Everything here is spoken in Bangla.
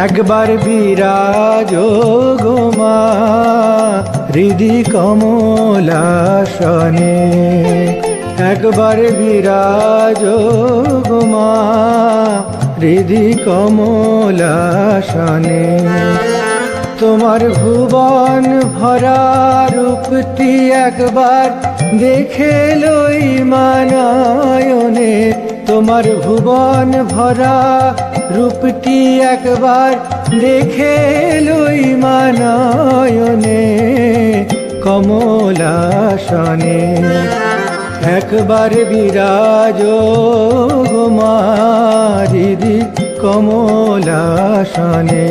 একবার বিরাজ গো মা হৃদি কমলাসনে, একবার বিরাজ গো মা হৃদি কমলাসনে। তোমার ভুবন ভরা রূপটি একবার দেখে লই মানয়নে, তোমার ভুবন ভরা রূপটি একবার দেখে লই মানয়নে কমলাসনে। একবার বিরাজ গো মা হৃদি কমলাসনে।